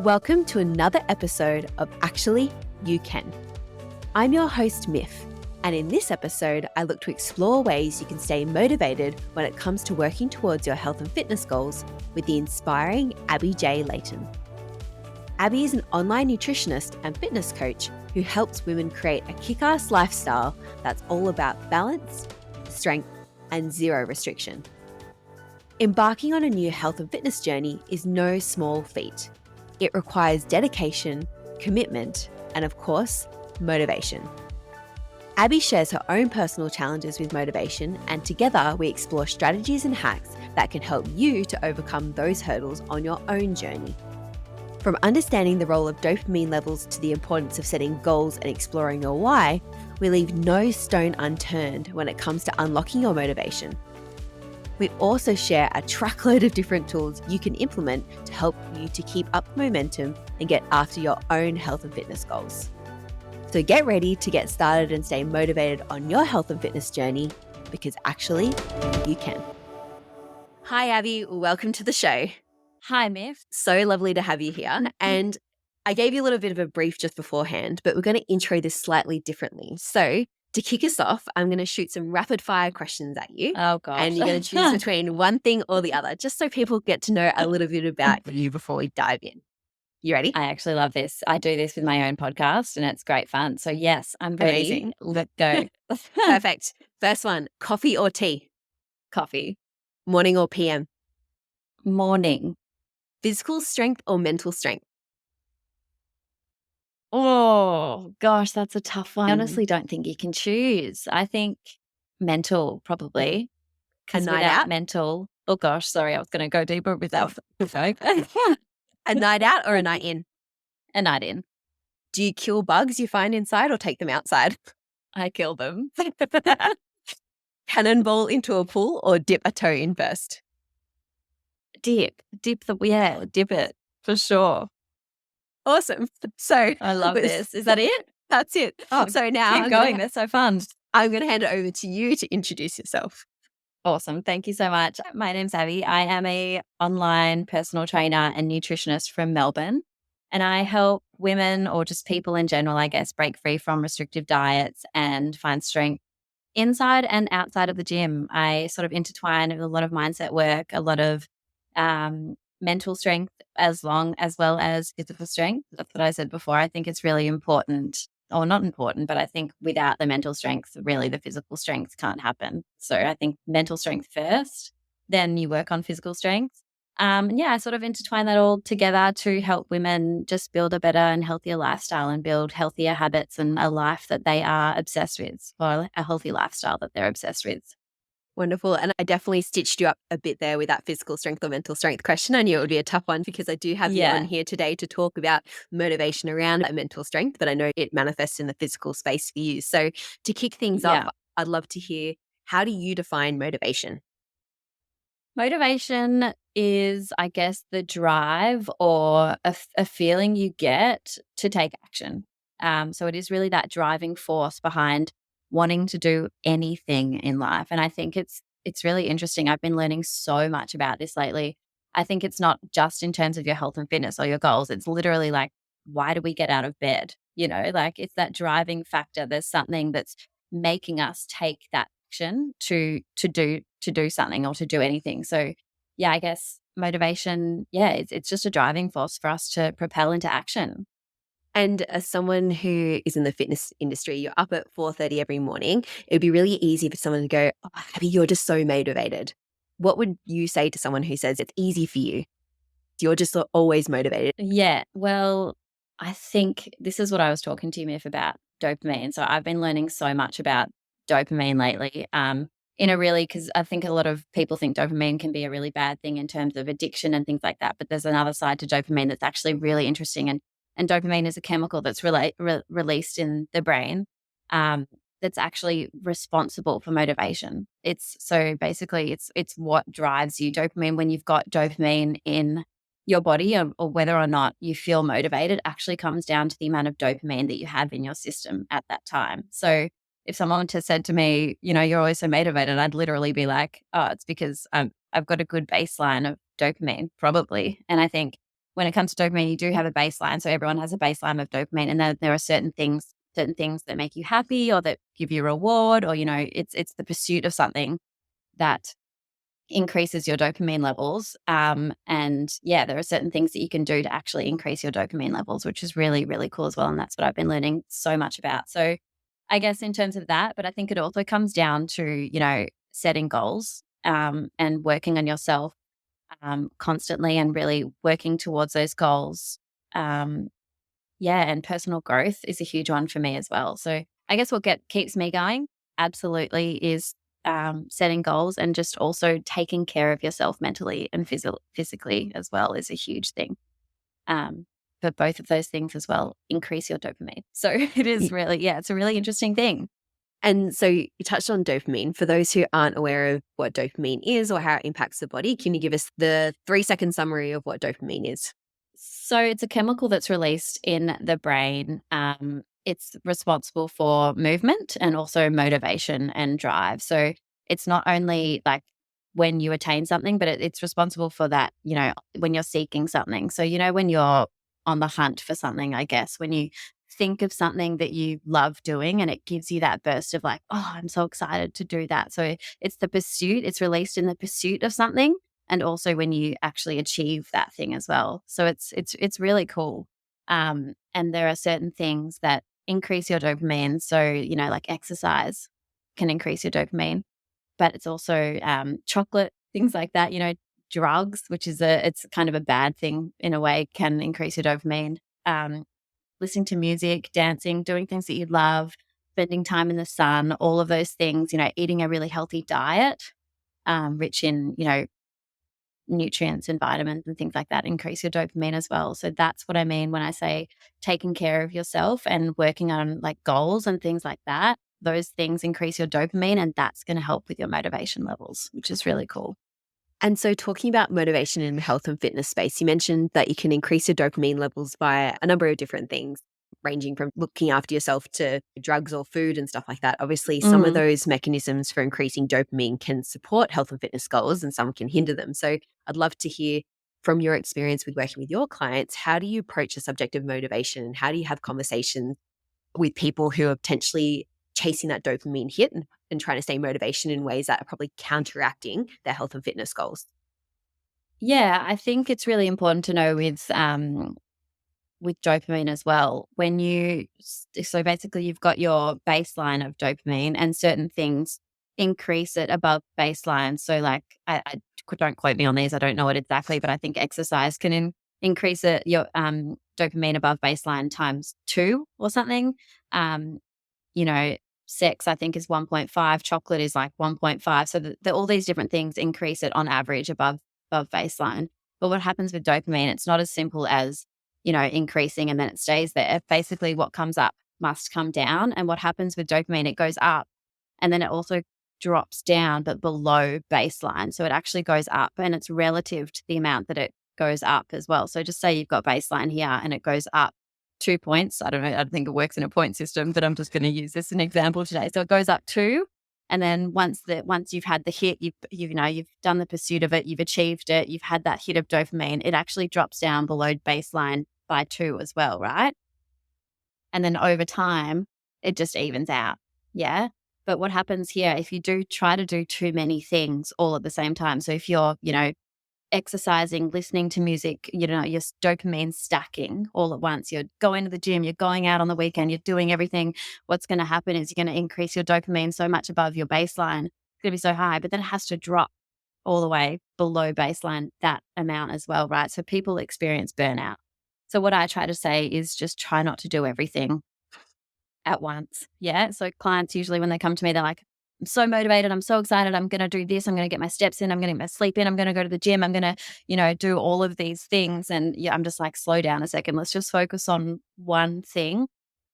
Welcome to another episode of Actually, You Can. I'm your host, Miff, and in this episode, I look to explore ways you can stay motivated when it comes to working towards your health and fitness goals with the inspiring Abbey J Layton. Abbey is an online nutritionist and fitness coach who helps women create a kick-ass lifestyle that's all about balance, strength, and zero restriction. Embarking on a new health and fitness journey is no small feat. It requires dedication, commitment, and of course, motivation. Abbey shares her own personal challenges with motivation, and together we explore strategies and hacks that can help you to overcome those hurdles on your own journey. From understanding the role of dopamine levels to the importance of setting goals and exploring your why, we leave no stone unturned when it comes to unlocking your motivation. We also share a truckload of different tools you can implement to help you to keep up momentum and get after your own health and fitness goals. So get ready to get started and stay motivated on your health and fitness journey, because actually, you can. Hi, Abbey. Welcome to the show. Hi, Miff. So lovely to have you here. And I gave you a little bit of a brief just beforehand, but we're going to intro this slightly differently. So to kick us off, I'm going to shoot some rapid fire questions at you. Oh, gosh. And you're going to choose between one thing or the other, just so people get to know a little bit about you before we dive in. You ready? I actually love this. I do this with my own podcast and it's great fun. So yes, I'm ready. Amazing. Let's go. Perfect. First one, coffee or tea? Coffee. Morning or PM? Morning. Physical strength or mental strength? Oh, gosh, that's a tough one. I honestly don't think you can choose. I think mental, probably. A night out? Mental. Oh, gosh, sorry. I was going to go deeper with that. A night out or a night in? A night in. Do you kill bugs you find inside or take them outside? I kill them. Cannonball into a pool or dip a toe in first? Dip it for sure. Awesome. So I love this. Is that it? That's it. Oh, so now keep going. They're so fun. I'm going to hand it over to you to introduce yourself. Awesome. Thank you so much. My name's Abbey. I am a online personal trainer and nutritionist from Melbourne. And I help women, or just people in general, I guess, break free from restrictive diets and find strength inside and outside of the gym. I sort of intertwine with a lot of mindset work, a lot of mental strength, as well as physical strength. That's what I said before. I think it's really important, or not important, but I think without the mental strength, really the physical strength can't happen. So I think mental strength first, then you work on physical strength. I sort of intertwine that all together to help women just build a better and healthier lifestyle and build healthier habits and a life that they are obsessed with, or a healthy lifestyle that they're obsessed with. Wonderful. And I definitely stitched you up a bit there with that physical strength or mental strength question. I knew it would be a tough one because I do have you on here today to talk about motivation around mental strength, but I know it manifests in the physical space for you. So to kick things off, I'd love to hear, how do you define motivation? Motivation is, I guess, the drive or a feeling you get to take action. So it is really that driving force behind wanting to do anything in life. And I think it's really interesting. I've been learning so much about this lately. I think it's not just in terms of your health and fitness or your goals. It's literally like, why do we get out of bed? Like it's that driving factor. There's something that's making us take that action to do something or to do anything. So yeah, I guess motivation, it's just a driving force for us to propel into action. And as someone who is in the fitness industry, you're up at 4:30 every morning. It would be really easy for someone to go, "Oh, Abby, you're just so motivated." What would you say to someone who says it's easy for you? You're just always motivated. Yeah, well, I think this is what I was talking to you, Miff, about dopamine. So I've been learning so much about dopamine lately. Because I think a lot of people think dopamine can be a really bad thing in terms of addiction and things like that. But there's another side to dopamine that's actually really interesting. And dopamine is a chemical that's released in the brain that's actually responsible for motivation. It's what drives you. Dopamine, when you've got dopamine in your body or whether or not you feel motivated, actually comes down to the amount of dopamine that you have in your system at that time. So if someone just said to me, you're always so motivated, I'd literally be like, oh, it's because I've got a good baseline of dopamine, probably. And I think when it comes to dopamine, you do have a baseline. So everyone has a baseline of dopamine, and then there are certain things that make you happy or that give you a reward, or, it's the pursuit of something that increases your dopamine levels. And yeah, there are certain things that you can do to actually increase your dopamine levels, which is really, really cool as well. And that's what I've been learning so much about. So I guess in terms of that, but I think it also comes down to, setting goals, and working on yourself, constantly, and really working towards those goals. Yeah, and personal growth is a huge one for me as well. So I guess what keeps me going absolutely is, setting goals, and just also taking care of yourself mentally and physically as well is a huge thing. But both of those things as well increase your dopamine. So it is really, yeah, it's a really interesting thing. And so you touched on dopamine. For those who aren't aware of what dopamine is or how it impacts the body, can you give us the 3-second summary of what dopamine is? So it's a chemical that's released in the brain. It's responsible for movement and also motivation and drive. So it's not only like when you attain something, but it's responsible for that, when you're seeking something. So, when you're on the hunt for something, I guess, when you think of something that you love doing and it gives you that burst of like, oh, I'm so excited to do that. So it's the pursuit, it's released in the pursuit of something, and also when you actually achieve that thing as well. So it's really cool. And there are certain things that increase your dopamine. So, like exercise can increase your dopamine, but it's also chocolate, things like that, drugs, which is it's kind of a bad thing in a way, can increase your dopamine. Listening to music, dancing, doing things that you love, spending time in the sun, all of those things, eating a really healthy diet, rich in, nutrients and vitamins and things like that increase your dopamine as well. So that's what I mean when I say taking care of yourself and working on like goals and things like that. Those things increase your dopamine, and that's going to help with your motivation levels, which is really cool. And so talking about motivation in the health and fitness space, you mentioned that you can increase your dopamine levels by a number of different things, ranging from looking after yourself to drugs or food and stuff like that. Obviously, some of those mechanisms for increasing dopamine can support health and fitness goals, and some can hinder them. So I'd love to hear from your experience with working with your clients, how do you approach the subject of motivation, and how do you have conversations with people who are potentially chasing that dopamine hit and trying to stay motivation in ways that are probably counteracting their health and fitness goals? Yeah, I think it's really important to know with dopamine as well. So basically you've got your baseline of dopamine, and certain things increase it above baseline. So like don't quote me on these, I don't know it exactly, but I think exercise can increase your dopamine above baseline times 2 or something. Um, you know, sex I think is 1.5, chocolate is like 1.5. So all these different things increase it on average above baseline. But what happens with dopamine, it's not as simple as, increasing and then it stays there. Basically what comes up must come down. And what happens with dopamine, it goes up and then it also drops down, but below baseline. So it actually goes up, and it's relative to the amount that it goes up as well. So just say you've got baseline here and it goes up 2 points. I don't know. I don't think it works in a point system, but I'm just going to use this as an example today. So it goes up 2. And then once you've had the hit, you've done the pursuit of it, you've achieved it, you've had that hit of dopamine, it actually drops down below baseline by 2 as well, right? And then over time, it just evens out. Yeah. But what happens here, if you do try to do too many things all at the same time, so if you're, exercising, listening to music, your dopamine stacking all at once, you're going to the gym, you're going out on the weekend, you're doing everything, what's going to happen is you're going to increase your dopamine so much above your baseline. It's going to be so high, but then it has to drop all the way below baseline, that amount as well, right? So people experience burnout. So what I try to say is just try not to do everything at once. Yeah. So clients usually when they come to me, they're like, I'm so motivated. I'm so excited. I'm going to do this. I'm going to get my steps in. I'm going to get my sleep in. I'm going to go to the gym. I'm going to, do all of these things. And yeah, I'm just like, slow down a second. Let's just focus on one thing,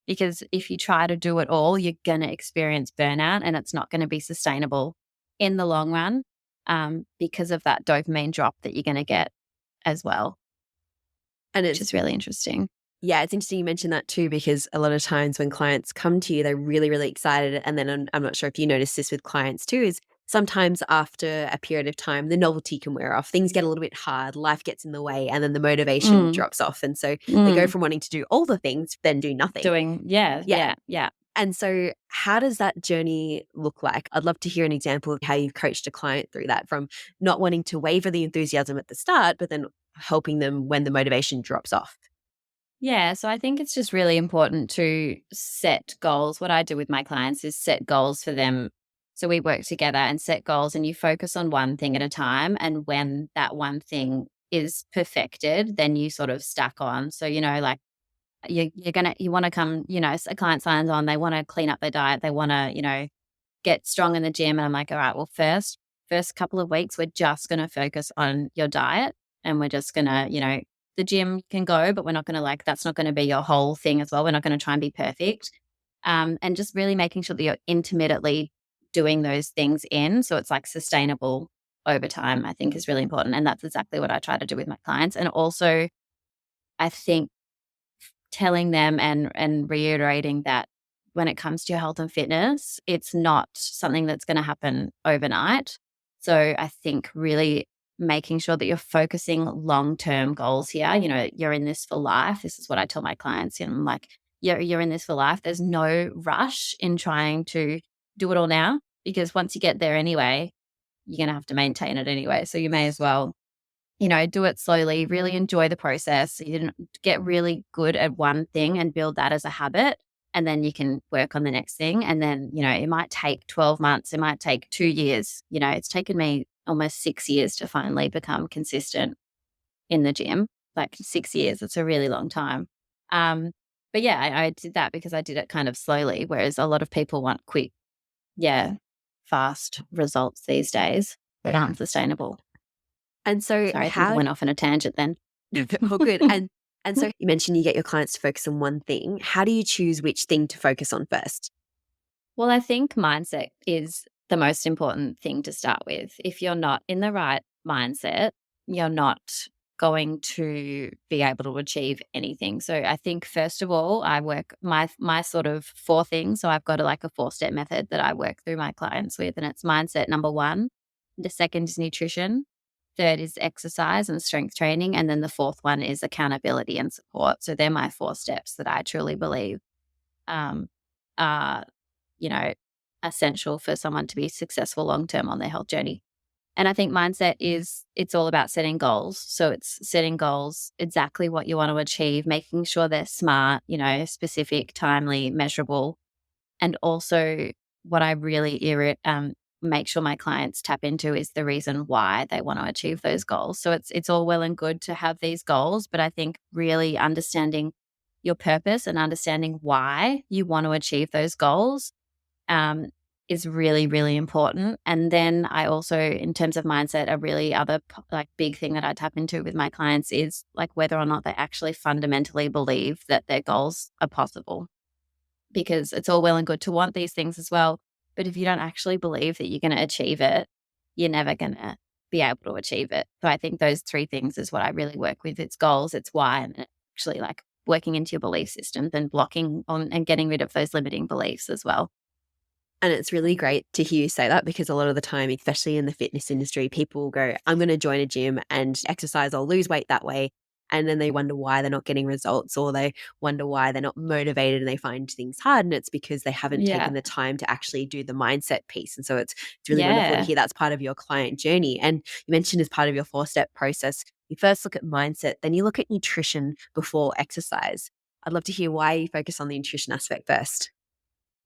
because if you try to do it all, you're going to experience burnout, and it's not going to be sustainable in the long run, because of that dopamine drop that you're going to get as well. And which is really interesting. Yeah, it's interesting you mentioned that too, because a lot of times when clients come to you, they're really, really excited. And then I'm not sure if you notice this with clients too, is sometimes after a period of time, the novelty can wear off. Things get a little bit hard, life gets in the way, and then the motivation Mm, drops off. And so they go mm. from wanting to do all the things, then do nothing. Yeah, Yeah. yeah, yeah. And so how does that journey look like? I'd love to hear an example of how you've coached a client through that, from not wanting to waver the enthusiasm at the start, but then helping them when the motivation drops off. Yeah, so I think it's just really important to set goals. What I do with my clients is set goals for them. So we work together and set goals, and you focus on one thing at a time. And when that one thing is perfected, then you sort of stack on. So, like you want to come, a client signs on, they want to clean up their diet, they want to, get strong in the gym. And I'm like, all right, well, first couple of weeks, we're just going to focus on your diet, and we're just going to, the gym can go, but we're not going to that's not going to be your whole thing as well. We're not going to try and be perfect. And just really making sure that you're intermittently doing those things so it's like sustainable over time, I think is really important. And that's exactly what I try to do with my clients. And also, I think telling them and reiterating that when it comes to your health and fitness, it's not something that's going to happen overnight. So I think really making sure that you're focusing long-term goals here. You're in this for life. This is what I tell my clients. I'm like, you're in this for life. There's no rush in trying to do it all now, because once you get there anyway, you're going to have to maintain it anyway. So you may as well do it slowly, really enjoy the process. Get really good at one thing and build that as a habit. And then you can work on the next thing. And then, it might take 12 months. It might take 2 years. It's taken me almost 6 years to finally become consistent in the gym. Like 6 years, it's a really long time. But yeah, I did that because I did it kind of slowly, whereas a lot of people want quick, fast results these days that aren't sustainable. And so Sorry, I think I went off on a tangent then. Oh, good. And so you mentioned you get your clients to focus on one thing. How do you choose which thing to focus on first? Well, I think mindset is the most important thing to start with. If you're not in the right mindset, you're not going to be able to achieve anything. So I think first of all, I work my sort of 4 things. So I've got a 4-step method that I work through my clients with, and it's mindset number 1. The second is nutrition. Third is exercise and strength training. And then the 4th one is accountability and support. So they're my 4 steps that I truly believe are, essential for someone to be successful long-term on their health journey. And I think mindset it's all about setting goals. So it's setting goals, exactly what you want to achieve, making sure they're smart, specific, timely, measurable. And also what I really make sure my clients tap into is the reason why they want to achieve those goals. So it's all well and good to have these goals, but I think really understanding your purpose and understanding why you want to achieve those goals is really, really important. And then I also, in terms of mindset, a really other big thing that I tap into with my clients is whether or not they actually fundamentally believe that their goals are possible. Because it's all well and good to want these things as well, but if you don't actually believe that you're going to achieve it, you're never going to be able to achieve it. So I think those 3 things is what I really work with. It's goals, it's why, and actually working into your belief systems and blocking on and getting rid of those limiting beliefs as well. And it's really great to hear you say that, because a lot of the time, especially in the fitness industry, people go, I'm going to join a gym and exercise, I'll lose weight that way. And then they wonder why they're not getting results, or they wonder why they're not motivated and they find things hard. And it's because they haven't taken the time to actually do the mindset piece. And so it's really wonderful to hear that's part of your client journey. And you mentioned as part of your 4-step process, you first look at mindset, then you look at nutrition before exercise. I'd love to hear why you focus on the nutrition aspect first.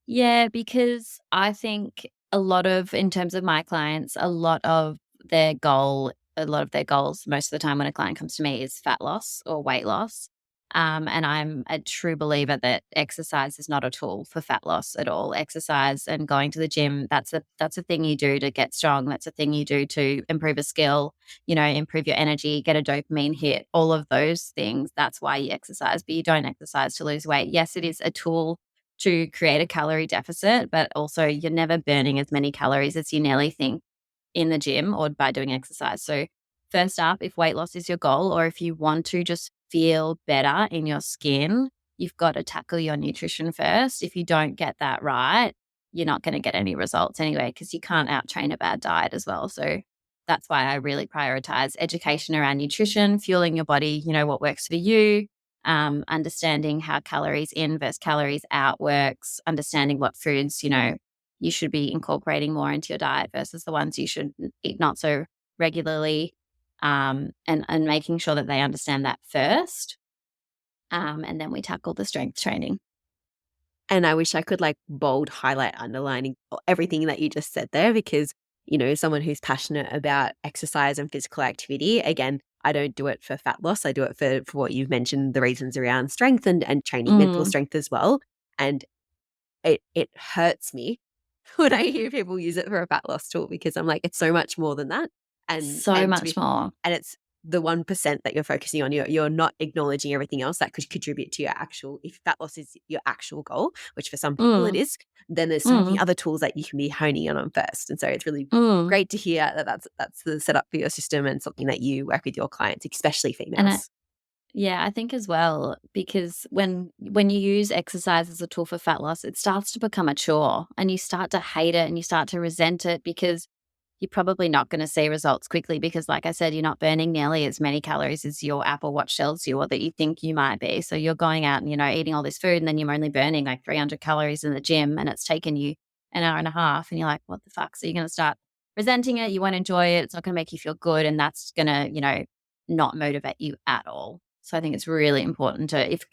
Yeah, because I think in terms of my clients, a lot of their goals, most of the time when a client comes to me, is fat loss or weight loss. And I'm a true believer that exercise is not a tool for fat loss at all. Exercise and going to the gym, that's a thing you do to get strong. That's a thing you do to improve a skill, improve your energy, get a dopamine hit, all of those things. That's why you exercise, but you don't exercise to lose weight. Yes, it is a tool to create a calorie deficit, but also you're never burning as many calories as you nearly think in the gym or by doing exercise. So first up, if weight loss is your goal, or if you want to just feel better in your skin, you've got to tackle your nutrition first. If you don't get that right, you're not going to get any results anyway, because you can't out-train a bad diet as well. So that's why I really prioritize education around nutrition, fueling your body, what works for you, understanding how calories in versus calories out works, understanding what foods, you should be incorporating more into your diet versus the ones you should eat not so regularly, and making sure that they understand that first. And then we tackle the strength training. And I wish I could bold, highlight, underlining everything that you just said there, because, someone who's passionate about exercise and physical activity, again, I don't do it for fat loss. I do it for what you've mentioned, the reasons around strength and training mental strength as well. And it hurts me when I hear people use it for a fat loss tool, because I'm like, it's so much more than that. So much more. And it's the 1% that you're focusing on. You're not acknowledging everything else that could contribute to your actual, if fat loss is your actual goal, which for some people it is, then there's so many other tools that you can be honing in on first. And so it's really great to hear that that's the setup for your system and something that you work with your clients, especially females. Yeah, I think as well, because when you use exercise as a tool for fat loss, it starts to become a chore and you start to hate it and you start to resent it, because you're probably not going to see results quickly, because like I said, you're not burning nearly as many calories as your Apple Watch tells you or that you think you might be. So you're going out and, eating all this food, and then you're only burning 300 calories in the gym, and it's taken you an hour and a half, and you're like, what the fuck? So you're going to start resenting it. You won't enjoy it. It's not going to make you feel good. And that's going to, not motivate you at all. So I think it's really important to, if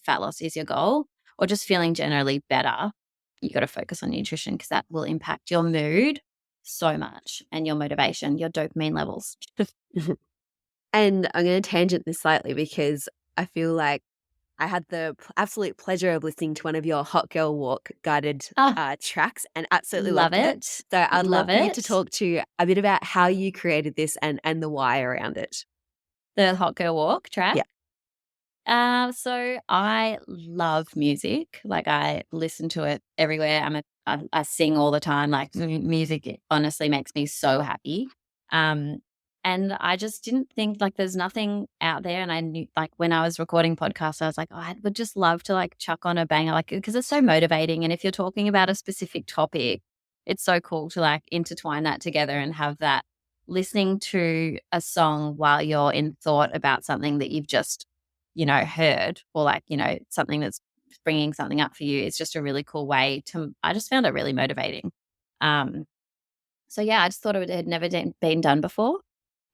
fat loss is your goal, or just feeling generally better, you got to focus on nutrition, because that will impact your mood so much and your motivation, your dopamine levels. And I'm going to tangent this slightly, because I feel like I had the absolute pleasure of listening to one of your Hot Girl Walk guided tracks and absolutely love loved it. So I'd love you to talk to a bit about how you created this and the why around it. The Hot Girl Walk track? Yeah. So I love music. I listen to it everywhere. I sing all the time. Music honestly makes me so happy. And I just didn't think there's nothing out there. And I knew when I was recording podcasts, I was like, oh, I would just love to chuck on a banger, because it's so motivating. And if you're talking about a specific topic, it's so cool to intertwine that together and have that listening to a song while you're in thought about something that you've just heard, or something that's bringing something up for you. It's just a really cool way I just found it really motivating. So yeah, I just thought it had never been done before.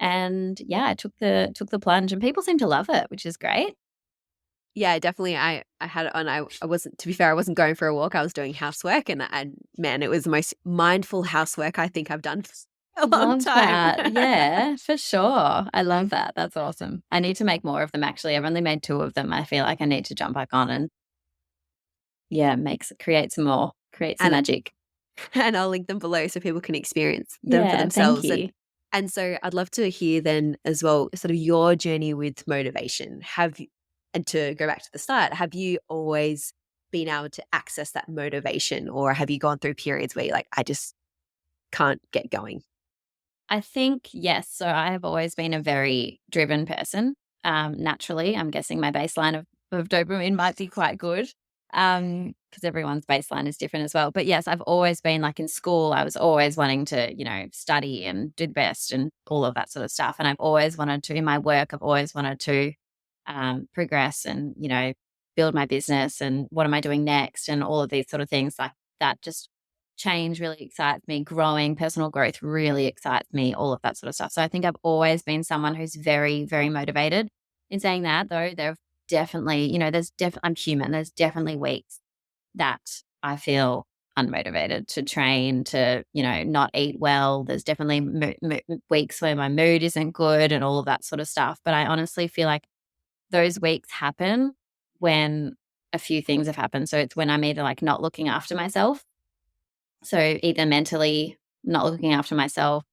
And yeah, I took the plunge, and people seem to love it, which is great. Yeah, definitely. I had it on. I wasn't, to be fair, I wasn't going for a walk. I was doing housework, and man, it was the most mindful housework I think I've done for a long time. That. Yeah, for sure. I love that. That's awesome. I need to make more of them, actually. I've only made 2 of them. I feel like I need to jump back on and create some more, create some magic. And I'll link them below so people can experience them for themselves. Thank you. And so I'd love to hear then as well, sort of your journey with motivation. And to go back to the start, have you always been able to access that motivation, or have you gone through periods where you're like, I just can't get going? I think yes. So I have always been a very driven person. Naturally, I'm guessing my baseline of dopamine might be quite good, because everyone's baseline is different as well. But yes, I've always been in school, I was always wanting to, study and do the best and all of that sort of stuff. And I've always wanted to, in my work, I've always wanted to progress and, build my business and what am I doing next and all of these sort of things like that. Just change really excites me. Growing, personal growth really excites me, all of that sort of stuff. So I think I've always been someone who's very, very motivated. In saying that, though, there have definitely, I'm human. There's definitely weeks that I feel unmotivated to train, to, not eat well. There's definitely weeks where my mood isn't good and all of that sort of stuff. But I honestly feel like those weeks happen when a few things have happened. So it's when I'm either not looking after myself. So either mentally not looking after myself,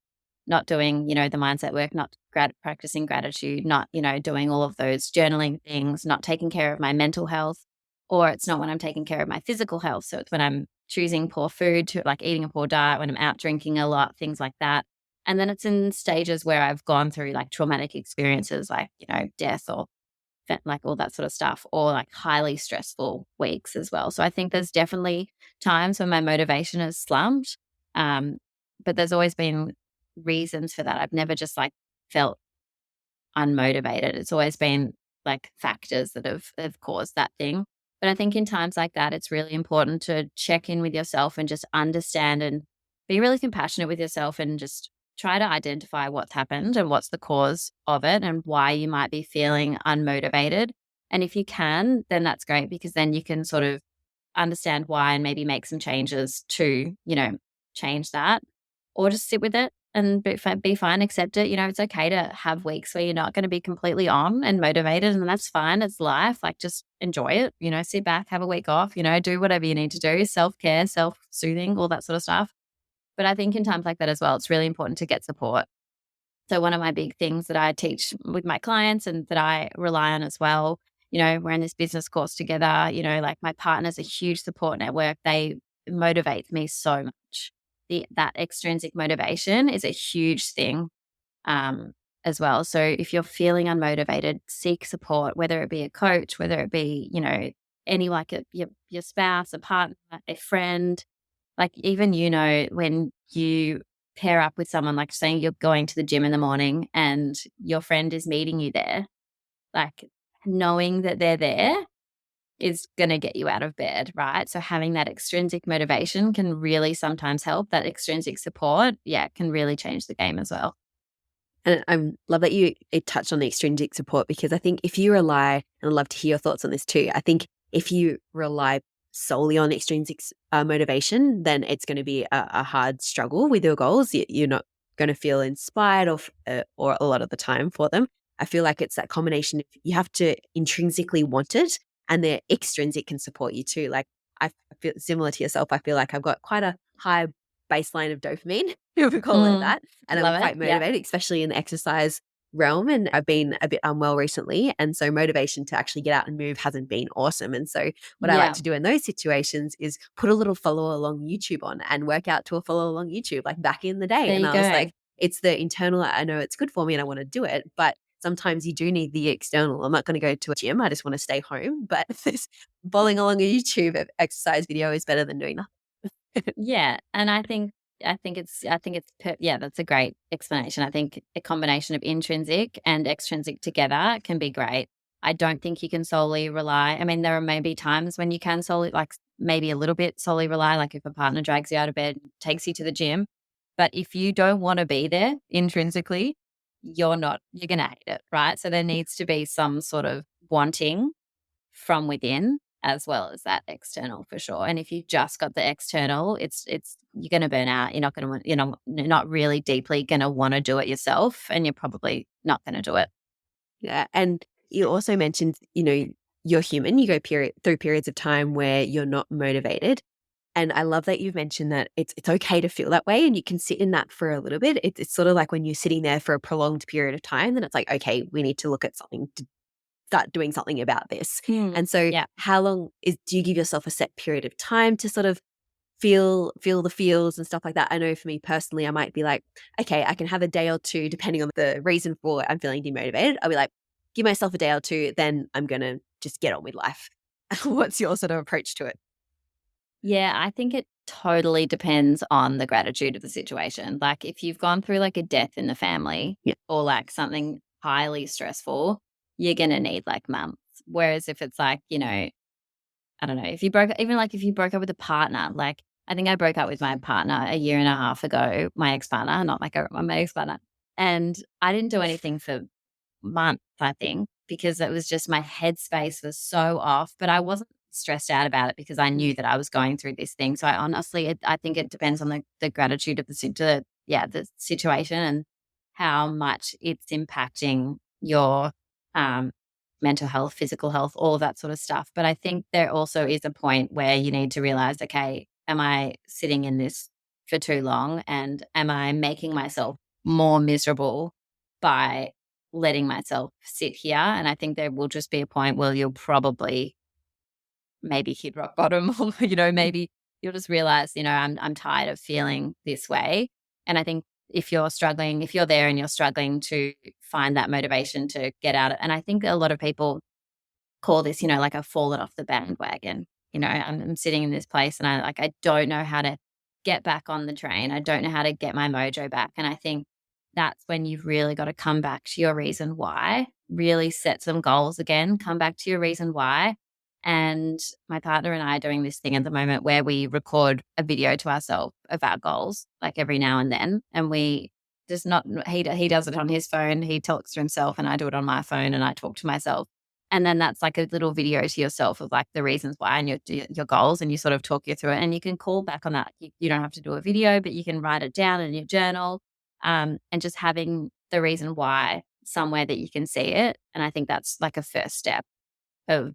not doing, the mindset work, not practicing gratitude, not, doing all of those journaling things, not taking care of my mental health, or it's not when I'm taking care of my physical health. So it's when I'm choosing poor food, to eating a poor diet, when I'm out drinking a lot, things like that. And then it's in stages where I've gone through traumatic experiences, death or like all that sort of stuff, or like highly stressful weeks as well. So I think there's definitely times when my motivation has slumped. Um, but there's always been reasons for that. I've never just like felt unmotivated. It's always been like factors that have caused that thing. But I think in times like that, it's really important to check in with yourself and just understand and be really compassionate with yourself and just try to identify what's happened and what's the cause of it and why you might be feeling unmotivated. And if you can, then that's great, because then you can sort of understand why and maybe make some changes to, change that, or just sit with it and be fine, accept it. It's okay to have weeks where you're not going to be completely on and motivated, and that's fine. It's life. Like, just enjoy it, sit back, have a week off, do whatever you need to do, self-care, self-soothing, all that sort of stuff. But I think in times like that as well, it's really important to get support. So one of my big things that I teach with my clients and that I rely on as well, we're in this business course together, like my partner's a huge support network. They motivate me so much. That extrinsic motivation is a huge thing as well. So if you're feeling unmotivated, seek support, whether it be a coach, whether it be, any like your spouse, a partner, a friend. Like, even, when you pair up with someone, like saying you're going to the gym in the morning and your friend is meeting you there, like knowing that they're there is going to get you out of bed, right? So having that extrinsic motivation can really sometimes help. That extrinsic support, can really change the game as well. And I love that you touched on the extrinsic support, because I think if you rely, and I'd love to hear your thoughts on this too, I think if you rely solely on extrinsic motivation, then it's going to be a hard struggle with your goals. You're not going to feel inspired or a lot of the time for them. I feel like it's that combination. You have to intrinsically want it, and the extrinsic can support you too. Like, I feel similar to yourself. I feel like I've got quite a high baseline of dopamine, if we call it that. And I'm Love quite it. Yeah. motivated, especially in the exercise realm. And I've been a bit unwell recently. And so motivation to actually get out and move hasn't been awesome. And so what I like Yeah. to do in those situations is put a little follow along YouTube on and work out to a follow along YouTube, like back in the day. There And you I was go. like, it's the internal, I know it's good for me and I want to do it, but sometimes you do need the external. I'm not going to go to a gym. I just want to stay home. But this following along a YouTube exercise video is better than doing nothing. Yeah, and that's a great explanation. I think a combination of intrinsic and extrinsic together can be great. I don't think you can solely rely. I mean, there are maybe times when you can solely, like maybe a little bit solely rely, like if a partner drags you out of bed, takes you to the gym. But if you don't want to be there intrinsically, you're going to hate it, right? So there needs to be some sort of wanting from within as well as that external, for sure. And if you've just got the external, it's you're going to burn out. You're not going to want, you're not really deeply going to want to do it yourself, and you're probably not going to do it. Yeah. And you also mentioned, you're human. You go through periods of time where you're not motivated. And I love that you've mentioned that it's okay to feel that way, and you can sit in that for a little bit. It's sort of like when you're sitting there for a prolonged period of time, then it's like, okay, we need to look at something to start doing something about this. And so Yeah. how long do you give yourself a set period of time to sort of feel the feels and stuff like that? I know for me personally, I might be like, okay, I can have a day or two, depending on the reason for I'm feeling demotivated. I'll be like, give myself a day or two, then I'm going to just get on with life. What's your sort of approach to it? Yeah, I think it totally depends on the gratitude of the situation. Like, if you've gone through like a death in the family, Yeah. or like something highly stressful, you're going to need like months. Whereas if it's like, I don't know, if you broke up with a partner, like I think I broke up with my partner a year and a half ago, my ex-partner, not my ex-partner. And I didn't do anything for months, I think, because it was just my headspace was so off, but I wasn't stressed out about it because I knew that I was going through this thing. So I think it depends on the gratitude of the situation and how much it's impacting your mental health, physical health, all of that sort of stuff. But I think there also is a point where you need to realize, okay, am I sitting in this for too long, and am I making myself more miserable by letting myself sit here? And I think there will just be a point where you'll probably maybe hit rock bottom, or maybe you'll just realize, I'm tired of feeling this way. And I think if you're there and you're struggling to find that motivation to get out, and I think a lot of people call this, like I've fallen off the bandwagon. I'm sitting in this place and I don't know how to get back on the train. I don't know how to get my mojo back. And I think that's when you've really got to come back to your reason why, really set some goals again, come back to your reason why. And my partner and I are doing this thing at the moment where we record a video to ourselves of our goals, like every now and then. And we just not, he does it on his phone. He talks to himself and I do it on my phone and I talk to myself. And then that's like a little video to yourself of like the reasons why and your goals, and you sort of talk you through it. And you can call back on that. You don't have to do a video, but you can write it down in your journal, and just having the reason why somewhere that you can see it. And I think that's like a first step of,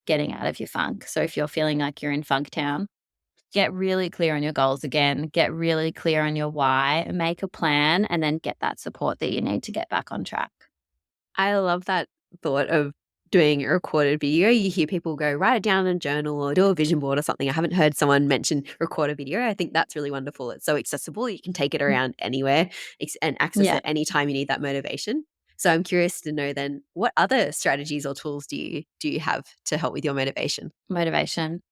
getting out of your funk. So if you're feeling like you're in funk town, get really clear on your goals again, get really clear on your why, make a plan, and then get that support that you need to get back on track. I love that thought of doing a recorded video. You hear people go, write it down in a journal or do a vision board or something. I haven't heard someone mention record a video. I think that's really wonderful. It's so accessible. You can take it around anywhere and access it anytime you need that motivation. So I'm curious to know then, what other strategies or tools do you have to help with your motivation? Motivation.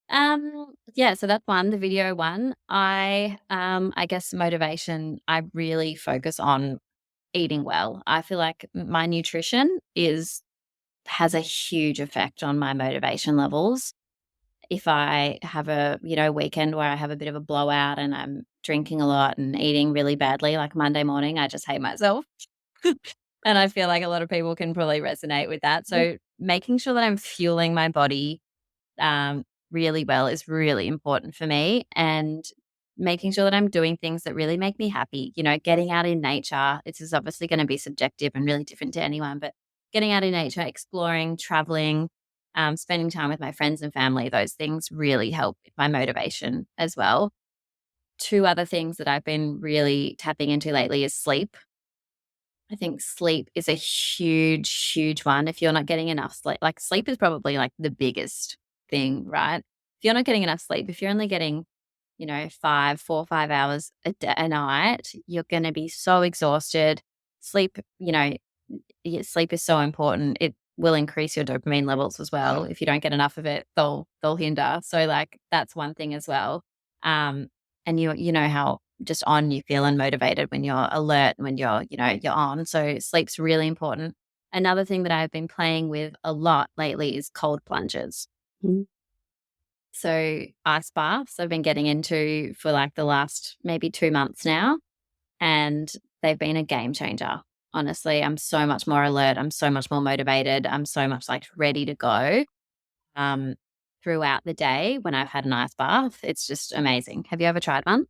So that's one, the video one. I guess motivation, I really focus on eating well. I feel like my nutrition has a huge effect on my motivation levels. If I have a, weekend where I have a bit of a blowout and I'm drinking a lot and eating really badly, like Monday morning, I just hate myself. And I feel like a lot of people can probably resonate with that. So making sure that I'm fueling my body really well is really important for me, and making sure that I'm doing things that really make me happy. Getting out in nature. This is obviously going to be subjective and really different to anyone, but getting out in nature, exploring, traveling, spending time with my friends and family, those things really help with my motivation as well. Two other things that I've been really tapping into lately is sleep. I think sleep is a huge, huge one. If you're not getting enough sleep, like sleep is probably like the biggest thing, right? If you're not getting enough sleep, if you're only getting, 4 or 5 hours a night, you're going to be so exhausted. Sleep, sleep is so important. It will increase your dopamine levels as well. If you don't get enough of it, they'll hinder. So like that's one thing as well. And you know how just on you feel and motivated when you're alert, when you're on. So sleep's really important. Another thing that I've been playing with a lot lately is cold plunges. Mm-hmm. So ice baths I've been getting into for like the last maybe 2 months now, and they've been a game changer. Honestly, I'm so much more alert. I'm so much more motivated. I'm so much like ready to go throughout the day when I've had an ice bath. It's just amazing. Have you ever tried one?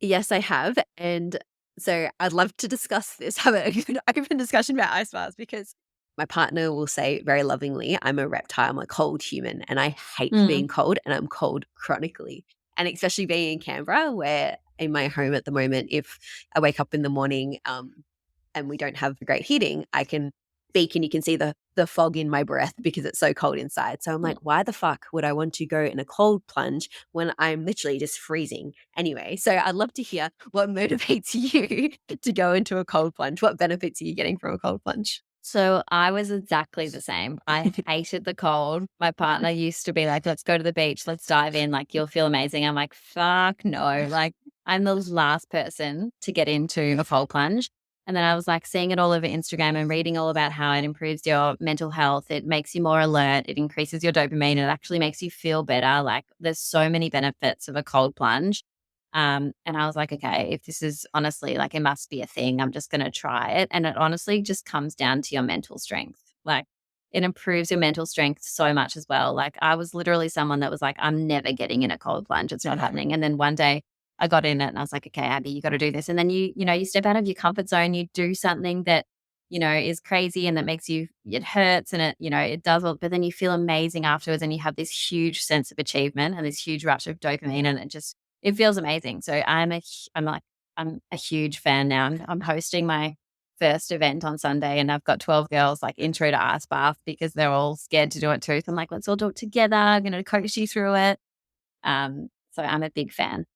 Yes, I have. And so I'd love to discuss this, have an open discussion about ice baths, because my partner will say very lovingly, I'm a reptile, I'm a cold human, and I hate being cold, and I'm cold chronically. And especially being in Canberra, where in my home at the moment, if I wake up in the morning and we don't have great heating, I can speak and you can see the fog in my breath because it's so cold inside. So I'm like, why the fuck would I want to go in a cold plunge when I'm literally just freezing anyway? So I'd love to hear what motivates you to go into a cold plunge. What benefits are you getting from a cold plunge? So I was exactly the same. I hated the cold. My partner used to be like, let's go to the beach. Let's dive in. Like, you'll feel amazing. I'm like, fuck no. Like, I'm the last person to get into a cold plunge. And then I was like seeing it all over Instagram and reading all about how it improves your mental health. It makes you more alert. It increases your dopamine. It actually makes you feel better. Like, there's so many benefits of a cold plunge. And I was like, okay, if this is honestly like, it must be a thing, I'm just going to try it. And it honestly just comes down to your mental strength. Like, it improves your mental strength so much as well. Like, I was literally someone that was like, I'm never getting in a cold plunge. It's not happening. And then one day I got in it and I was like, okay, Abby, you got to do this. And then you step out of your comfort zone, you do something that, is crazy and that makes you, it hurts and it does, but then you feel amazing afterwards and you have this huge sense of achievement and this huge rush of dopamine, and it feels amazing. So I'm a huge fan now. I'm hosting my first event on Sunday and I've got 12 girls like intro to ice bath because they're all scared to do it too. So I'm like, let's all do it together. I'm going to coach you through it. So I'm a big fan.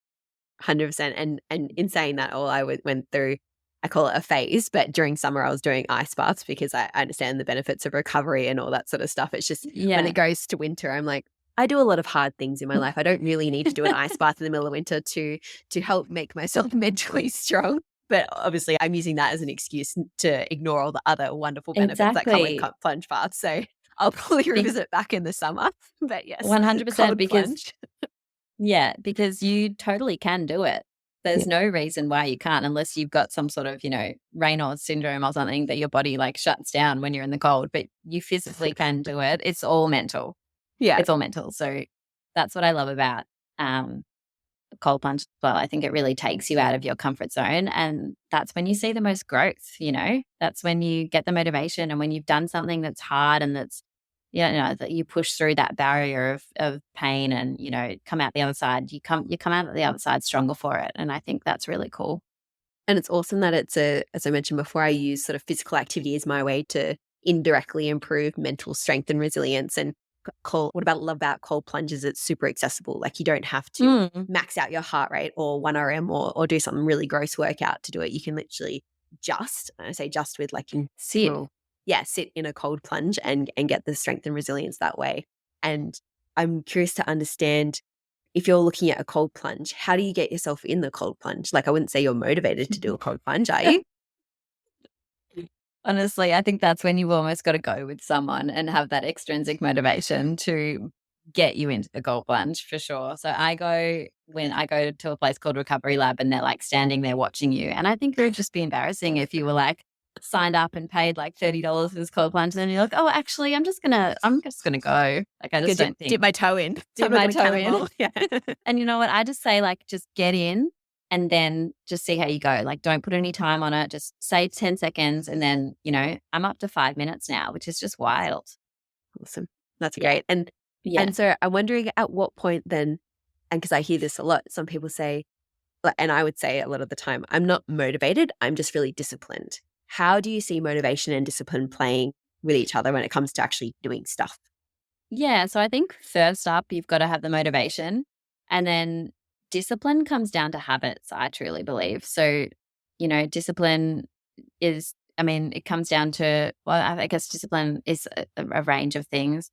100%. And in saying that, all I went through I call it a phase, but during summer I was doing ice baths because I understand the benefits of recovery and all that sort of stuff. It's just when Yeah. it goes to winter, I'm like, I do a lot of hard things in my life. I don't really need to do an ice bath in the middle of winter to help make myself mentally strong. But obviously, I'm using that as an excuse to ignore all the other wonderful benefits that come with Exactly. plunge baths. So I'll probably Be- revisit back in the summer. But yes, 100% cold because plunge. because you totally can do it. Yeah. There's no reason why you can't unless you've got some sort of, Raynaud's syndrome or something that your body like shuts down when you're in the cold, but you physically can do it. It's all mental. Yeah. It's all mental. So that's what I love about um, cold plunge as well. I think it really takes you out of your comfort zone. And that's when you see the most growth. That's when you get the motivation. And when you've done something that's hard and that's, that you push through that barrier of pain and, come out the other side, you come out the other side stronger for it. And I think that's really cool. And it's awesome that as I mentioned before, I use sort of physical activity as my way to indirectly improve mental strength and resilience. And love about cold plunges? It's super accessible. Like you don't have to Mm, max out your heart rate or 1 RM or do something really gross workout to do it. You can literally and I say just with like in sit. well, sit in a cold plunge and get the strength and resilience that way. And I'm curious to understand if you're looking at a cold plunge, how do you get yourself in the cold plunge? Like, I wouldn't say you're motivated to do a cold plunge, are you? Honestly, I think that's when you've almost got to go with someone and have that extrinsic motivation to get you into the cold plunge for sure. So when I go to a place called Recovery Lab and they're like standing there watching you. And I think it would just be embarrassing if you were like signed up and paid like $30 for this cold plunge. And then you're like, oh, actually, I'm just gonna go. Like, I just don't think Dip my toe in. dip Someone my gonna toe in. cannonball. Yeah. And you know what? I just say like, just get in and then just see how you go. Like, don't put any time on it. Just say 10 seconds. And then, I'm up to 5 minutes now, which is just wild. Awesome. That's Yeah. great. And Yeah. so I'm wondering at what point then, and because I hear this a lot, some people say, and I would say a lot of the time, I'm not motivated, I'm just really disciplined. How do you see motivation and discipline playing with each other when it comes to actually doing stuff? Yeah. So I think first up, you've got to have the motivation. And then discipline comes down to habits, I truly believe. So, discipline it comes down to, well, I guess discipline is a range of things.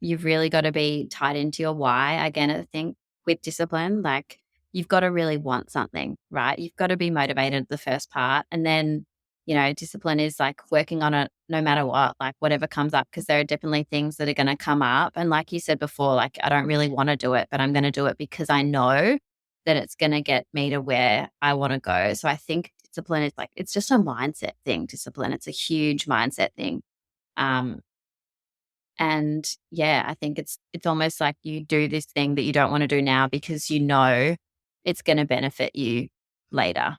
You've really got to be tied into your why. Again, I think with discipline, like you've got to really want something, right? You've got to be motivated the first part. And then, discipline is like working on it no matter what, like whatever comes up, because there are definitely things that are going to come up. And like you said before, like I don't really want to do it, but I'm going to do it because I know that it's going to get me to where I want to go. So I think discipline is like, it's just a mindset thing, discipline. It's a huge mindset thing. Um, and yeah, I think it's almost like you do this thing that you don't want to do now because you know it's going to benefit you later.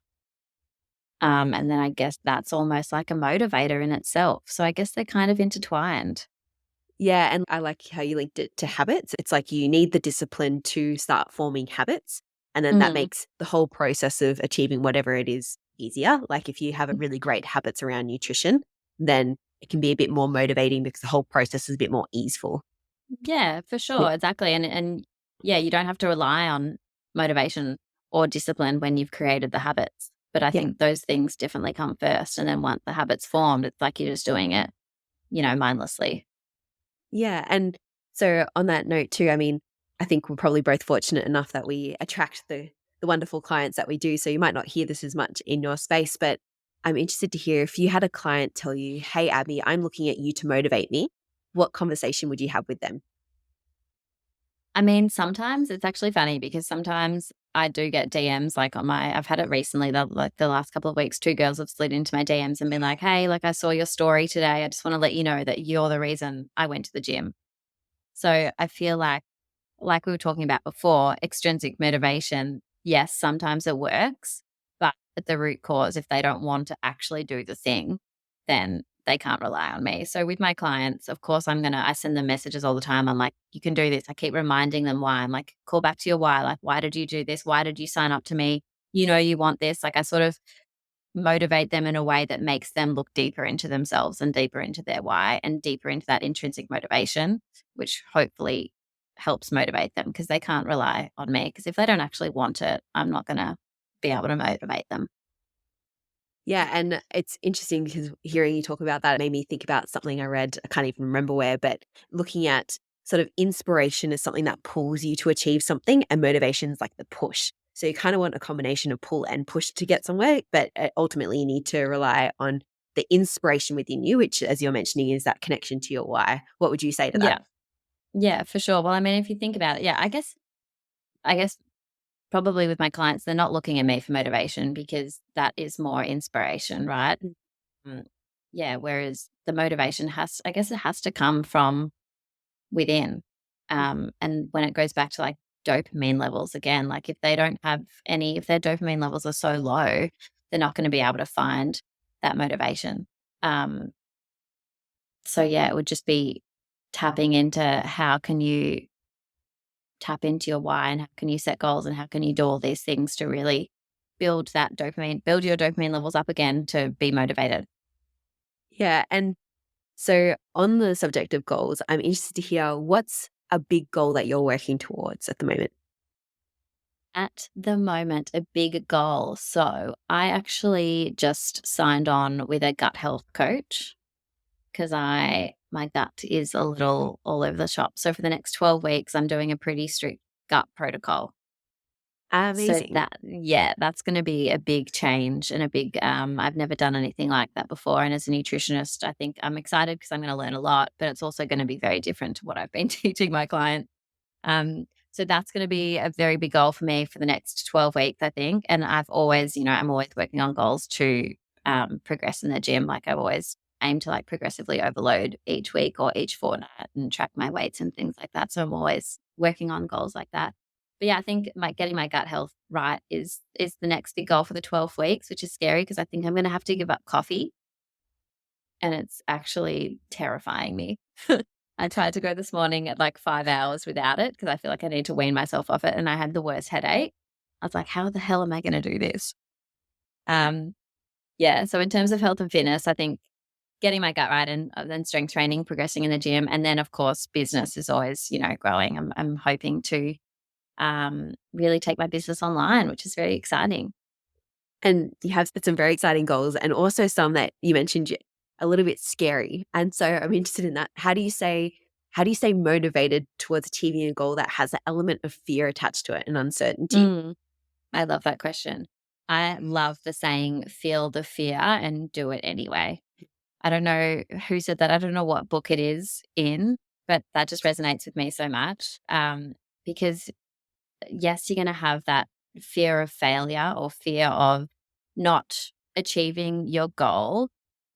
And then I guess that's almost like a motivator in itself. So I guess they're kind of intertwined. Yeah, and I like how you linked it to habits. It's like you need the discipline to start forming habits, and then that Mm. makes the whole process of achieving whatever it is easier. Like if you have a really great habits around nutrition, then it can be a bit more motivating because the whole process is a bit more easeful. Yeah, for Yeah. sure. Exactly. And yeah, you don't have to rely on motivation or discipline when you've created the habits. But I Yeah. think those things definitely come first. And then once the habit's formed, it's like you're just doing it, mindlessly. Yeah. And so on that note too, I mean, I think we're probably both fortunate enough that we attract the wonderful clients that we do. So you might not hear this as much in your space, but I'm interested to hear if you had a client tell you, "Hey Abby, I'm looking at you to motivate me." What conversation would you have with them? I mean, sometimes it's actually funny because sometimes I do get DMs like I've had it recently, the last couple of weeks, two girls have slid into my DMs and been like, hey, like I saw your story today. I just want to let you know that you're the reason I went to the gym. So I feel like we were talking about before, extrinsic motivation, yes, sometimes it works, but at the root cause, if they don't want to actually do the thing, then they can't rely on me. So with my clients, of course, I send them messages all the time. I'm like, you can do this. I keep reminding them why. I'm like, call back to your why. Like, why did you do this? Why did you sign up to me? You know, you want this. Like, I sort of motivate them in a way that makes them look deeper into themselves and deeper into their why and deeper into that intrinsic motivation, which hopefully helps motivate them because they can't rely on me. Because if they don't actually want it, I'm not going to be able to motivate them. Yeah, and it's interesting because hearing you talk about that made me think about something I read. I can't even remember where, but looking at sort of inspiration as something that pulls you to achieve something, and motivation is like the push. So you kind of want a combination of pull and push to get somewhere, but ultimately you need to rely on the inspiration within you, which, as you're mentioning, is that connection to your why. What would you say to that? Yeah. Yeah, for sure. Well, I mean, if you think about it, yeah, I guess probably with my clients, they're not looking at me for motivation because that is more inspiration, right? Mm, yeah, whereas the motivation I guess it has to come from within. And when it goes back to like dopamine levels again, like if they don't have any, if their dopamine levels are so low, they're not going to be able to find that motivation. Um, so yeah, it would just be tapping into how can you tap into your why and how can you set goals and how can you do all these things to really build your dopamine levels up again to be motivated. Yeah. And so, on the subject of goals, I'm interested to hear what's a big goal that you're working towards at the moment? At the moment, a big goal. So I actually just signed on with a gut health coach because my gut is a little all over the shop. So for the next 12 weeks, I'm doing a pretty strict gut protocol. So Amazing. yeah, that's going to be a big change and a big, I've never done anything like that before. And as a nutritionist, I think I'm excited because I'm going to learn a lot, but it's also going to be very different to what I've been teaching my clients. So that's going to be a very big goal for me for the next 12 weeks, I think. And I've always, I'm always working on goals to progress in the gym. Like I've always aimed to like progressively overload each week or each fortnight and track my weights and things like that. So I'm always working on goals like that. But yeah, I think getting my gut health right is the next big goal for the 12 weeks, which is scary because I think I'm going to have to give up coffee and it's actually terrifying me. I tried to go this morning at like 5 hours without it because I feel like I need to wean myself off it, and I had the worst headache. I was like, "How the hell am I going to do this?" Um, yeah. So in terms of health and fitness, I think getting my gut right and then strength training, progressing in the gym, and then of course business is always growing. I'm hoping to really take my business online, which is very exciting. And you have some very exciting goals, and also some that you mentioned a little bit scary. And so I'm interested in that. How do you stay motivated towards achieving a goal that has an element of fear attached to it and uncertainty? Mm, I love that question. I love the saying, "Feel the fear and do it anyway." I don't know who said that. I don't know what book it is in, but that just resonates with me so much. Because yes, you're going to have that fear of failure or fear of not achieving your goal.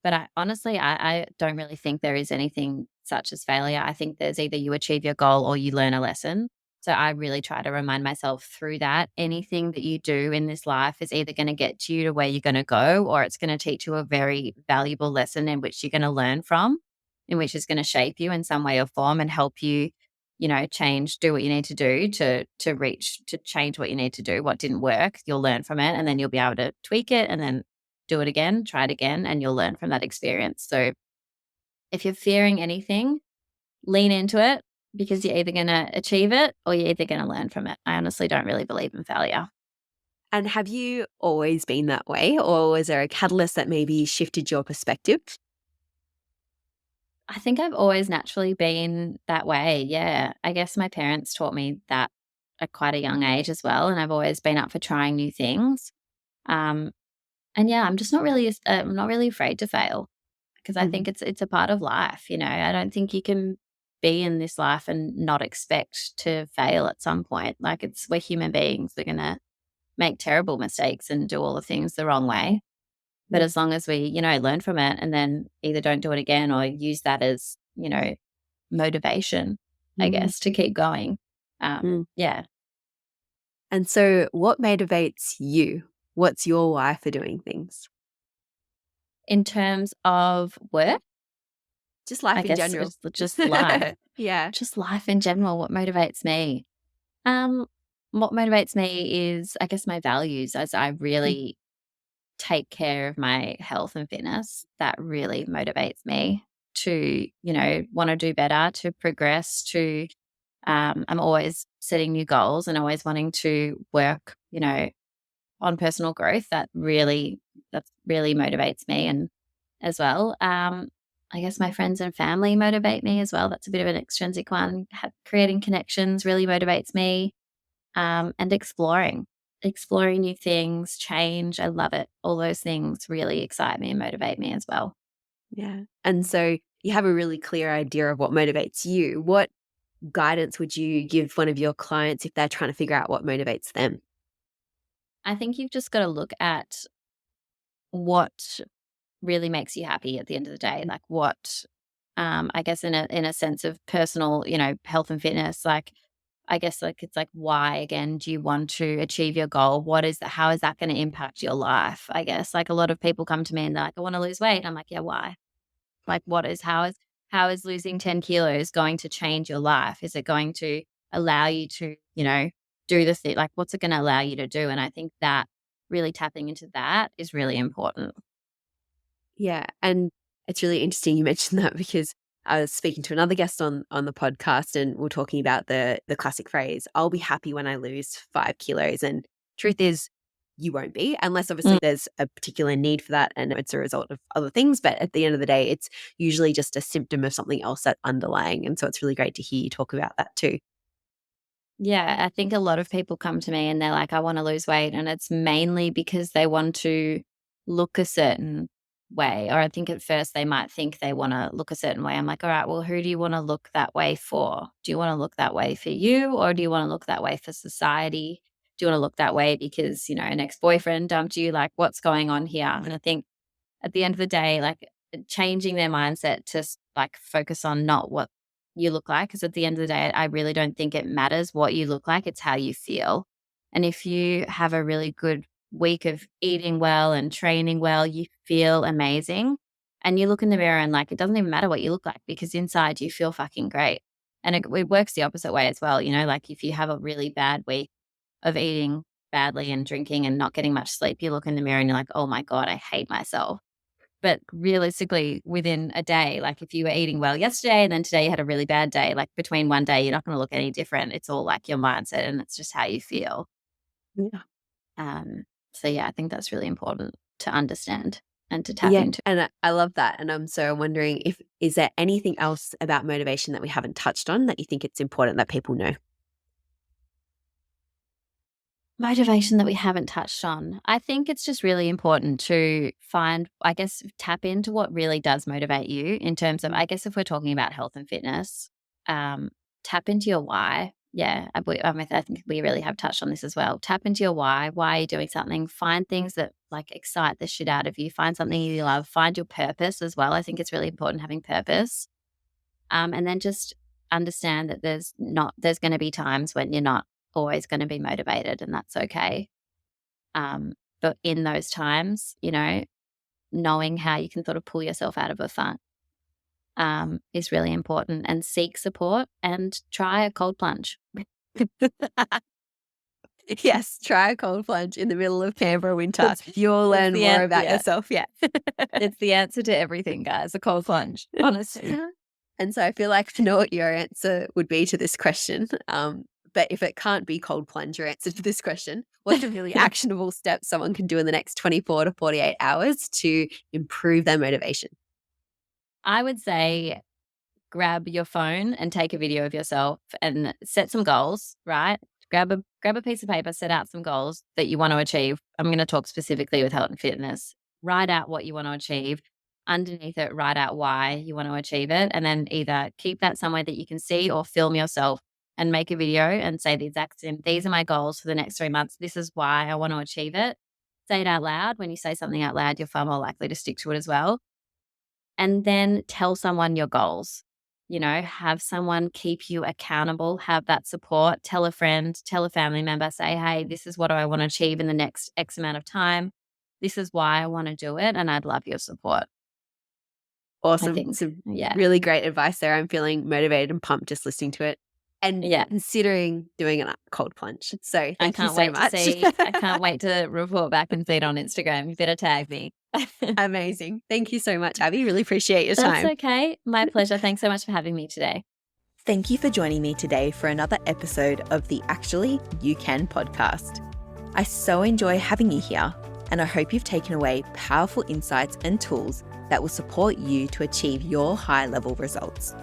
But I don't really think there is anything such as failure. I think there's either you achieve your goal or you learn a lesson. So I really try to remind myself through that anything that you do in this life is either going to get you to where you're going to go or it's going to teach you a very valuable lesson in which you're going to learn from, in which is going to shape you in some way or form and help you do what you need to do to change what you need to do. What didn't work, you'll learn from it and then you'll be able to tweak it and then do it again, try it again, and you'll learn from that experience. So if you're fearing anything, lean into it because you're either going to achieve it or you're either going to learn from it. I honestly don't really believe in failure. And have you always been that way, or was there a catalyst that maybe shifted your perspective? I think I've always naturally been that way. Yeah. I guess my parents taught me that at quite a young age as well. And I've always been up for trying new things. Um, And yeah, I'm just I'm not really afraid to fail because I Mhm. think it's a part of life, I don't think you can be in this life and not expect to fail at some point. Like we're human beings. We're going to make terrible mistakes and do all the things the wrong way. But Yeah. as long as we, learn from it and then either don't do it again or use that as, motivation, I Mm, guess, to keep going. mm. Yeah. And so, what motivates you? What's your why for doing things? In terms of work, Just I life in guess general. it's just life. Yeah. Just life in general, what motivates me? Um, what motivates me is, I guess, my values as I Mm, really take care of my health and fitness. That really motivates me to, want to do better, to progress, I'm always setting new goals and always wanting to work, on personal growth. That really that really motivates me and as well. I guess my friends and family motivate me as well. That's a bit of an extrinsic one. Creating connections really motivates me. And exploring new things, change. I love it. All those things really excite me and motivate me as well. Yeah. And so you have a really clear idea of what motivates you. What guidance would you give one of your clients if they're trying to figure out what motivates them? I think you've just got to look at what really makes you happy at the end of the day. Like what, I guess in a sense of personal, health and fitness, like I guess like it's like why again do you want to achieve your goal? How is that going to impact your life? I guess like a lot of people come to me and they're like, I want to lose weight. I'm like, yeah, why? Like how is losing 10 kilos going to change your life? Is it going to allow you to, do the thing? Like what's it going to allow you to do? And I think that really tapping into that is really important. Yeah. And it's really interesting you mentioned that because I was speaking to another guest on the podcast and we're talking about the classic phrase, I'll be happy when I lose 5 kilos. And truth is, you won't be unless obviously there's a particular need for that and it's a result of other things. But at the end of the day, it's usually just a symptom of something else that's underlying. And so it's really great to hear you talk about that too. Yeah, I think a lot of people come to me and they're like, I want to lose weight. And it's mainly because they want to look a certain way. Or I think at first they might think they want to look a certain way. I'm like, all right, well, who do you want to look that way for? Do you want to look that way for you? Or do you want to look that way for society? Do you want to look that way because, an ex-boyfriend dumped you? Like, what's going on here? And I think at the end of the day, like changing their mindset to like focus on not what you look like. Because at the end of the day, I really don't think it matters what you look like. It's how you feel. And if you have a really good week of eating well and training well, you feel amazing. And you look in the mirror and like, it doesn't even matter what you look like because inside you feel fucking great. And it works the opposite way as well. Like if you have a really bad week of eating badly and drinking and not getting much sleep, you look in the mirror and you're like, oh my God, I hate myself. But realistically, within a day, like if you were eating well yesterday and then today you had a really bad day, like between one day, you're not going to look any different. It's all like your mindset and it's just how you feel. Yeah. So yeah, I think that's really important to understand and to tap Yeah, into. and I love that. And I'm so wondering is there anything else about motivation that we haven't touched on that you think it's important that people know? Motivation that we haven't touched on. I think it's just really important to tap into what really does motivate you in terms of, I guess, if we're talking about health and fitness, tap into your why. Yeah, I think we really have touched on this as well. Tap into your why. Why are you doing something? Find things that like excite the shit out of you. Find something you love. Find your purpose as well. I think it's really important having purpose. And then just understand that there's going to be times when you're not always going to be motivated and that's okay. But in those times, knowing how you can sort of pull yourself out of a funk is really important, and seek support and try a cold plunge. Yes, try a cold plunge in the middle of Canberra winter. You'll learn more about yourself. Yeah. It's the answer to everything, guys, a cold plunge, honestly. And so I feel like I know what your answer would be to this question. But if it can't be cold plunge, your answer to this question, what's a really actionable step someone can do in the next 24 to 48 hours to improve their motivation? I would say grab your phone and take a video of yourself and set some goals, right? Grab a piece of paper, set out some goals that you want to achieve. I'm going to talk specifically with health and fitness. Write out what you want to achieve. Underneath it, write out why you want to achieve it. And then either keep that somewhere that you can see or film yourself and make a video and say the exact same, these are my goals for the next 3 months. This is why I want to achieve it. Say it out loud. When you say something out loud, you're far more likely to stick to it as well. And then tell someone your goals. Have someone keep you accountable, have that support, tell a friend, tell a family member, say, hey, this is what I want to achieve in the next X amount of time. This is why I want to do it. And I'd love your support. Awesome. Some really great advice there. I'm feeling motivated and pumped just listening to it. And considering doing a cold plunge. So thank you so much. I can't wait to report back and see it on Instagram. You better tag me. Amazing. Thank you so much, Abbey. Really appreciate your time. That's okay. My pleasure. Thanks so much for having me today. Thank you for joining me today for another episode of the Actually You Can podcast. I so enjoy having you here. and I hope you've taken away powerful insights and tools that will support you to achieve your high-level results.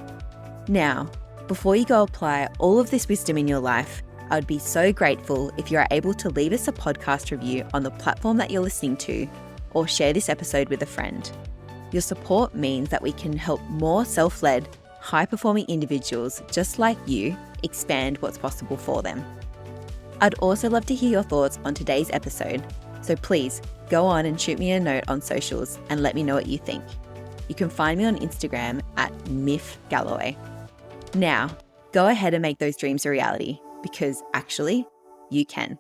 Now, before you go apply all of this wisdom in your life, I would be so grateful if you are able to leave us a podcast review on the platform that you're listening to, or share this episode with a friend. Your support means that we can help more self-led, high-performing individuals just like you expand what's possible for them. I'd also love to hear your thoughts on today's episode, so please go on and shoot me a note on socials and let me know what you think. You can find me on Instagram at MiffGalloway. Now, go ahead and make those dreams a reality, because actually, you can.